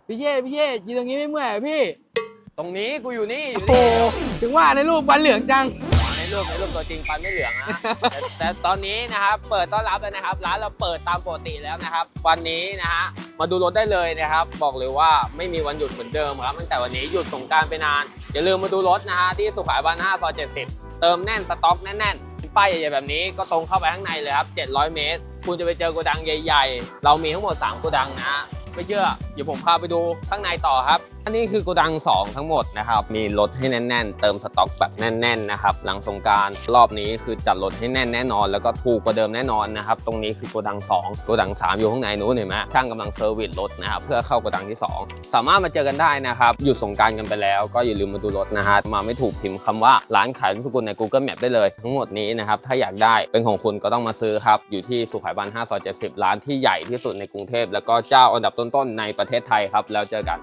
พี่เย่ยืนตรงนี้ไม่เมื่อยพี่ตรงนี้กูอยู่นี่อยู่ โอ้ นี่ ถึงว่าในรูปฟันเหลืองจัง ในรูปตัวจริงฟันไม่เหลืองนะแต่ตอนนี้นะครับเปิดต้อนรับแล้วนะครับร้านเราเปิดตามปกติแล้วนะครับวันนี้นะฮะมาดูรถได้เลยนะครับบอกเลยว่าไม่มีวันหยุดเหมือนเดิมครับตั้งแต่วันนี้หยุดสงกรานต์ไปนานอย่าลืมมาดูรถนะฮะที่สุขายบ้าน5 ซอย 70เติมแน่นสต็อกแน่นๆป้ายใหญ่ๆแบบนี้ก็ตรงเข้าไปข้างในเลยครับ700 เมตรคุณจะไปเจอโกดังใหญ่ๆเรามีทั้งหมด3โกดังนะไม่เชื่อเดี๋ยวผมพาไปดูข้างในต่อครับอันนี้คือโกดัง2ทั้งหมดนะครับมีรถให้แน่นๆเติมสต็อกแบบแน่นๆนะครับหลังสงกรานต์รอบนี้คือจัดรถให้แน่นแน่นอนแล้วก็ถูกกว่าเดิมแน่นอนนะครับตรงนี้คือโกดัง2โกดัง3อยู่ข้างในนู้นเห็นไหมช่างกำลังเซอร์วิสรถนะครับเพื่อเข้าโกดังที่2สามารถมาเจอกันได้นะครับหยุดสงกรานต์กันไปแล้วก็อย่าลืมมาดูรถนะฮะมาไม่ถูกพิมพ์คำว่าร้านขายรถสกุลใน Google Map ได้เลยทั้งหมดนี้นะครับถ้าอยากได้เป็นของคุณก็ต้องมาซื้อครับอยู่ที่สุขายบ้าน5 ซอย 70ร้านที่ใหญ่ที่สุดในกรุงเทพแล้วก็เจ้าอันดับต้นๆในประเทศไทยครับแล้วเจอกัน